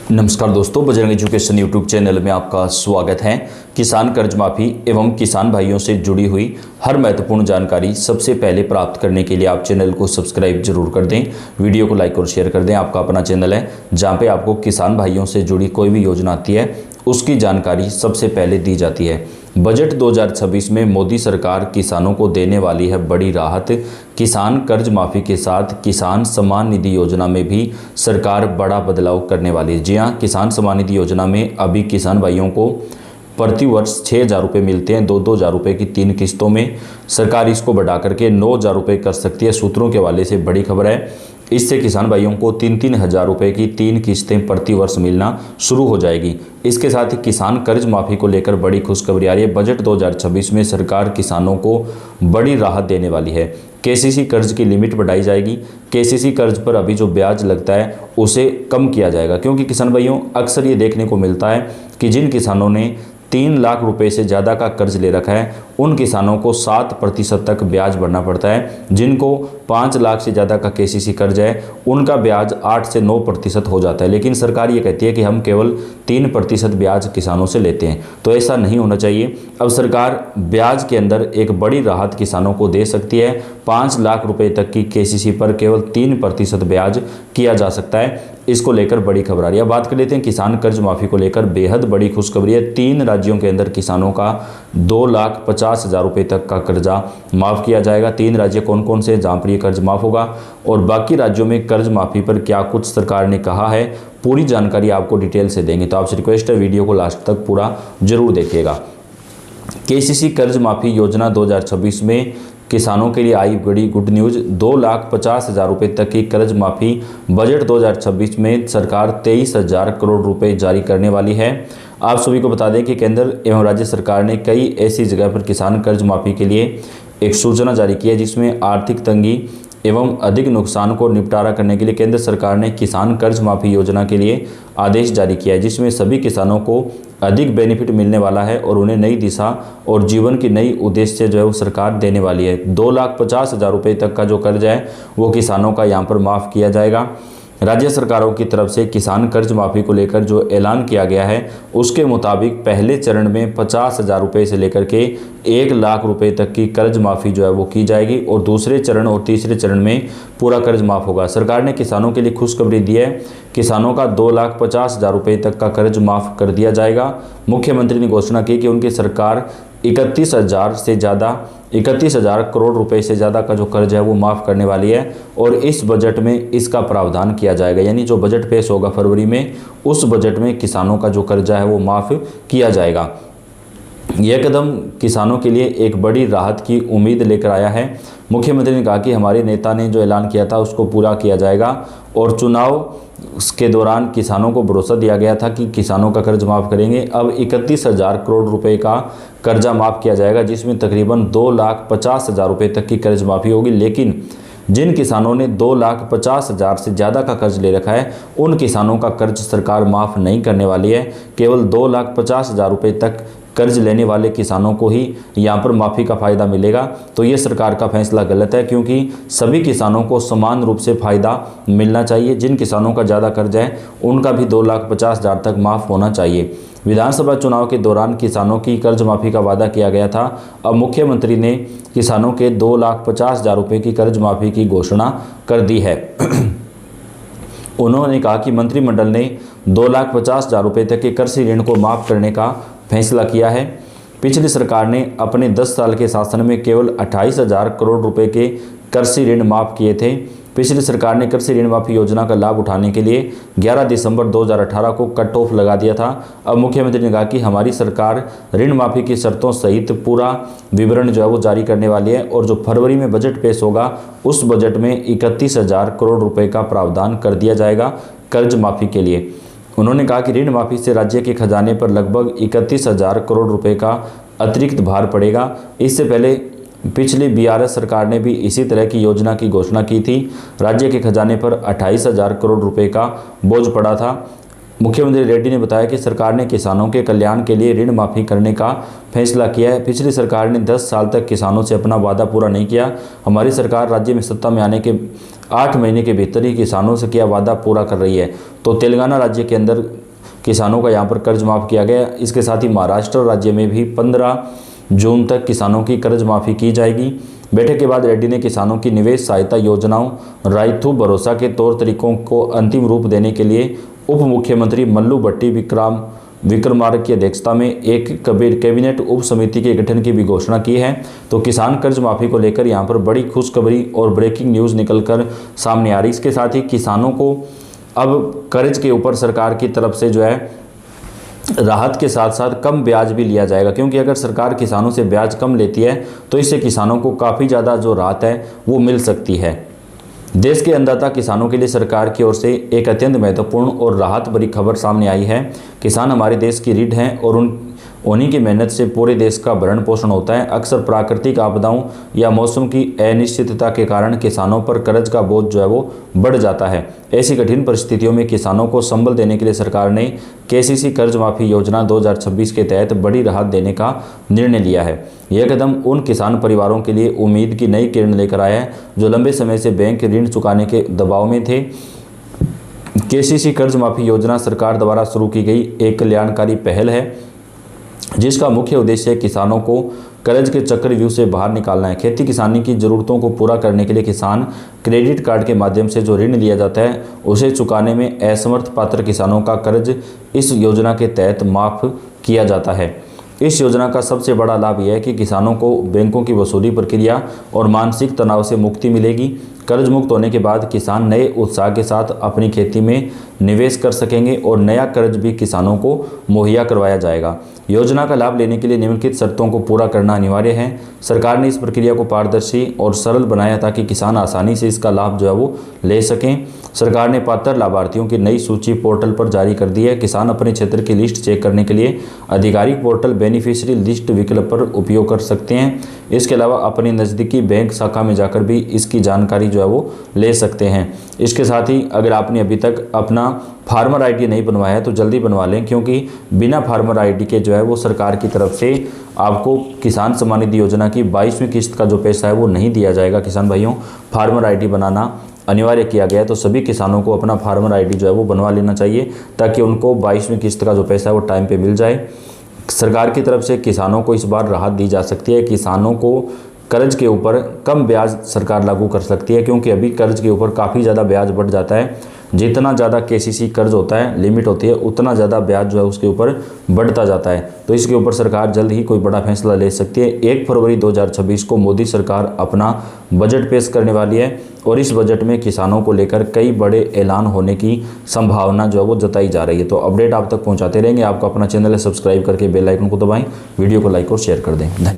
नमस्कार दोस्तों, Bajrang education YouTube channel में आपका स्वागत है। किसान कर्ज माफ़ी एवं किसान भाइयों से जुड़ी हुई हर महत्वपूर्ण जानकारी सबसे पहले प्राप्त करने के लिए आप चैनल को सब्सक्राइब जरूर कर दें, वीडियो को लाइक और शेयर कर दें। आपका अपना चैनल है जहां पे आपको किसान भाइयों से जुड़ी कोई भी योजना आती है उसकी जानकारी सबसे पहले दी जाती है। बजट 2026 में मोदी सरकार किसानों को देने वाली है बड़ी राहत। किसान कर्ज माफ़ी के साथ किसान सम्मान निधि योजना में भी सरकार बड़ा बदलाव करने वाली है। जी हाँ, किसान सम्मान निधि योजना में अभी किसान भाइयों को प्रति वर्ष 6,000 रुपये मिलते हैं, 2,000 रुपये की 3 किस्तों में। सरकार इसको बढ़ा करके 9,000 रुपये कर सकती है। सूत्रों के हवाले से बड़ी खबर है। इससे किसान भाइयों को 3-3 हज़ार रुपये की 3 किस्तें प्रति वर्ष मिलना शुरू हो जाएगी। इसके साथ ही किसान कर्ज माफ़ी को लेकर बड़ी खुशखबरी आ रही है। बजट 2026 में सरकार किसानों को बड़ी राहत देने वाली है। केसीसी कर्ज की लिमिट बढ़ाई जाएगी। केसीसी कर्ज पर अभी जो ब्याज लगता है उसे कम किया जाएगा, क्योंकि किसान भाइयों अक्सर ये देखने को मिलता है कि जिन किसानों ने 3 लाख रुपए से ज़्यादा का कर्ज ले रखा है उन किसानों को 7% तक ब्याज भरना पड़ता है। जिनको 5 लाख से ज़्यादा का केसीसी कर्ज है उनका ब्याज 8 से 9% हो जाता है। लेकिन सरकार ये कहती है कि हम केवल 3% ब्याज किसानों से लेते हैं, तो ऐसा नहीं होना चाहिए। अब सरकार ब्याज के अंदर एक बड़ी राहत किसानों को दे सकती है। 5 लाख रुपए तक की केसीसी पर केवल 3% ब्याज किया जा सकता है। इसको लेकर बड़ी खबर आ रही है। बात कर लेते हैं किसान कर्ज माफ़ी को लेकर बेहद बड़ी खुशखबरी है। 3 राज्यों के अंदर किसानों का 2,50,000 रुपये तक का कर्जा माफ़ किया जाएगा। 3 राज्य कौन कौन से जहाँ पर ये कर्ज माफ़ होगा और बाकी राज्यों में कर्ज माफ़ी पर क्या कुछ सरकार ने कहा है, पूरी जानकारी आपको डिटेल से देंगे। तो आपसे रिक्वेस्ट है वीडियो को लास्ट तक पूरा जरूर देखिएगा। केसीसी कर्ज माफ़ी योजना 2026 में किसानों के लिए आई बड़ी गुड न्यूज़। 2,50,000 रुपये तक की कर्ज माफ़ी बजट 2026 में सरकार 23,000 करोड़ रुपए जारी करने वाली है। आप सभी को बता दें कि केंद्र एवं राज्य सरकार ने कई ऐसी जगह पर किसान कर्ज माफ़ी के लिए एक सूचना जारी की है, जिसमें आर्थिक तंगी एवं अधिक नुकसान को निपटारा करने के लिए केंद्र सरकार ने किसान कर्ज माफ़ी योजना के लिए आदेश जारी किया है, जिसमें सभी किसानों को अधिक बेनिफिट मिलने वाला है और उन्हें नई दिशा और जीवन की नई उद्देश्य जो है वो सरकार देने वाली है। 2,50,000 रुपये तक का जो कर्ज है वो किसानों का यहाँ पर माफ़ किया जाएगा। राज्य सरकारों की तरफ से किसान कर्ज माफ़ी को लेकर जो ऐलान किया गया है उसके मुताबिक पहले चरण में 50,000 रुपये से लेकर के 1 लाख रुपए तक की कर्ज माफ़ी जो है वो की जाएगी और दूसरे चरण और तीसरे चरण में पूरा कर्ज माफ़ होगा। सरकार ने किसानों के लिए खुशखबरी दी है। किसानों का 2,50,000 रुपये तक का कर्ज माफ़ कर दिया जाएगा। मुख्यमंत्री ने घोषणा की कि उनकी सरकार 31,000 करोड़ रुपए से ज़्यादा का जो कर्ज है वो माफ़ करने वाली है और इस बजट में इसका प्रावधान किया जाएगा। यानी जो बजट पेश होगा फरवरी में, उस बजट में किसानों का जो कर्जा है वो माफ़ किया जाएगा। यह कदम किसानों के लिए एक बड़ी राहत की उम्मीद लेकर आया है। मुख्यमंत्री ने कहा कि हमारे नेता ने जो ऐलान किया था उसको पूरा किया जाएगा और चुनाव के दौरान किसानों को भरोसा दिया गया था कि किसानों का कर्ज माफ़ करेंगे। अब 31,000 करोड़ रुपए का कर्जा माफ़ किया जाएगा, जिसमें तकरीबन 2,50,000 रुपये तक की कर्ज माफ़ी होगी। लेकिन जिन किसानों ने 2,50,000 से ज़्यादा का कर्ज ले रखा है उन किसानों का कर्ज सरकार माफ़ नहीं करने वाली है। केवल 2,50,000 रुपये तक कर्ज लेने वाले किसानों को ही यहाँ पर माफ़ी का फ़ायदा मिलेगा। तो ये सरकार का फैसला गलत है, क्योंकि सभी किसानों को समान रूप से फ़ायदा मिलना चाहिए। जिन किसानों का ज़्यादा कर्ज है उनका भी 2,50,000 तक माफ़ होना चाहिए। विधानसभा चुनाव के दौरान किसानों की कर्ज माफ़ी का वादा किया गया था। अब मुख्यमंत्री ने किसानों के 2,50,000 रुपये की कर्ज माफ़ी की घोषणा कर दी है। उन्होंने कहा कि मंत्रिमंडल ने 2,50,000 रुपये तक के कृषि ऋण को माफ़ करने का फैसला किया है। पिछली सरकार ने अपने 10 साल के शासन में केवल 28,000 करोड़ रुपए के कृषि ऋण माफ़ किए थे। पिछली सरकार ने कृषि ऋण माफ़ी योजना का लाभ उठाने के लिए 11 दिसंबर 2018 को कट ऑफ लगा दिया था। अब मुख्यमंत्री ने कहा कि हमारी सरकार ऋण माफ़ी की शर्तों सहित पूरा विवरण जो है वो जारी करने वाली है और जो फरवरी में बजट पेश होगा उस बजट में 31,000 करोड़ रुपए का प्रावधान कर दिया जाएगा कर्ज माफ़ी के लिए। उन्होंने कहा कि ऋण माफ़ी से राज्य के खजाने पर लगभग 31,000 करोड़ रुपए का अतिरिक्त भार पड़ेगा। इससे पहले पिछली बीआरएस सरकार ने भी इसी तरह की योजना की घोषणा की थी। राज्य के खजाने पर 28,000 करोड़ रुपए का बोझ पड़ा था। मुख्यमंत्री रेड्डी ने बताया कि सरकार ने किसानों के कल्याण के लिए ऋण माफ़ी करने का फैसला किया है। पिछली सरकार ने 10 साल तक किसानों से अपना वादा पूरा नहीं किया। हमारी सरकार राज्य में सत्ता में 8 महीने के भीतर ही किसानों से किया वादा पूरा कर रही है। तो तेलंगाना राज्य के अंदर किसानों का यहाँ पर कर्ज माफ़ किया गया। इसके साथ ही महाराष्ट्र राज्य में भी 15 जून तक किसानों की कर्ज माफ़ी की जाएगी। बैठक के बाद रेड्डी ने किसानों की निवेश सहायता योजनाओं, राइतू भरोसा के तौर तरीकों को अंतिम रूप देने के लिए उप मुख्यमंत्री मल्लू भट्टी विक्रमार्क की अध्यक्षता में एक कैबिनेट उप समिति के गठन की भी घोषणा की है। तो किसान कर्ज माफ़ी को लेकर यहाँ पर बड़ी खुशखबरी और ब्रेकिंग न्यूज़ निकलकर सामने आ रही। इसके साथ ही किसानों को अब कर्ज के ऊपर सरकार की तरफ से जो है राहत के साथ साथ कम ब्याज भी लिया जाएगा, क्योंकि अगर सरकार किसानों से ब्याज कम लेती है तो इससे किसानों को काफ़ी ज़्यादा जो राहत है वो मिल सकती है। देश के अन्नदाता किसानों के लिए सरकार की ओर से एक अत्यंत महत्वपूर्ण और राहत भरी खबर सामने आई है। किसान हमारे देश की रीढ़ हैं और उन्हीं की मेहनत से पूरे देश का भरण पोषण होता है। अक्सर प्राकृतिक आपदाओं या मौसम की अनिश्चितता के कारण किसानों पर कर्ज का बोझ जो है वो बढ़ जाता है। ऐसी कठिन परिस्थितियों में किसानों को संबल देने के लिए सरकार ने केसीसी कर्ज माफ़ी योजना 2026 के तहत बड़ी राहत देने का निर्णय लिया है। यह कदम उन किसान परिवारों के लिए उम्मीद की नई किरण लेकर आया है जो लंबे समय से बैंक ऋण चुकाने के दबाव में थे। केसीसी कर्ज माफ़ी योजना सरकार द्वारा शुरू की गई एक कल्याणकारी पहल है जिसका मुख्य उद्देश्य किसानों को कर्ज के चक्रव्यूह से बाहर निकालना है। खेती किसानी की ज़रूरतों को पूरा करने के लिए किसान क्रेडिट कार्ड के माध्यम से जो ऋण लिया जाता है उसे चुकाने में असमर्थ पात्र किसानों का कर्ज इस योजना के तहत माफ़ किया जाता है। इस योजना का सबसे बड़ा लाभ यह है कि किसानों को बैंकों की वसूली प्रक्रिया और मानसिक तनाव से मुक्ति मिलेगी। कर्ज मुक्त होने के बाद किसान नए उत्साह के साथ अपनी खेती में निवेश कर सकेंगे और नया कर्ज भी किसानों को मुहैया करवाया जाएगा। योजना का लाभ लेने के लिए निम्नलिखित शर्तों को पूरा करना अनिवार्य है। सरकार ने इस प्रक्रिया को पारदर्शी और सरल बनाया ताकि किसान आसानी से इसका लाभ जो है वो ले सकें। सरकार ने पात्र लाभार्थियों की नई सूची पोर्टल पर जारी कर दी है। किसान अपने क्षेत्र की लिस्ट चेक करने के लिए आधिकारिक पोर्टल बेनिफिशियरी लिस्ट विकल्प पर उपयोग कर सकते हैं। इसके अलावा अपनी नज़दीकी बैंक शाखा में जाकर भी इसकी जानकारी जो है वो ले सकते हैं। इसके साथ ही अगर आपने अभी तक अपना फार्मर आईडी नहीं बनवाया है तो जल्दी बनवा लें, क्योंकि बिना फार्मर आईडी के जो है वो सरकार की तरफ से आपको किसान सम्मान निधि योजना की 22वीं किस्त का जो पैसा है वो नहीं दिया जाएगा। किसान भाइयों, फार्मर आईडी बनाना अनिवार्य किया गया है, तो सभी किसानों को अपना फार्मर आईडी जो है वो बनवा लेना चाहिए ताकि उनको 22वीं किस्त का जो पैसा है वो टाइम पे मिल जाए। सरकार की तरफ से किसानों को इस बार राहत दी जा सकती है। किसानों को कर्ज के ऊपर कम ब्याज सरकार लागू कर सकती है, क्योंकि अभी कर्ज के ऊपर काफ़ी ज़्यादा ब्याज बढ़ जाता है। जितना ज़्यादा केसीसी कर्ज होता है, लिमिट होती है, उतना ज़्यादा ब्याज जो है उसके ऊपर बढ़ता जाता है। तो इसके ऊपर सरकार जल्द ही कोई बड़ा फैसला ले सकती है। 1 फरवरी 2026 को मोदी सरकार अपना बजट पेश करने वाली है और इस बजट में किसानों को लेकर कई बड़े ऐलान होने की संभावना जो है वो जताई जा रही है। तो अपडेट आप तक पहुँचाते रहेंगे। आपको अपना चैनल सब्सक्राइब करके बेल आइकन को दबाएं, वीडियो को लाइक और शेयर कर दें।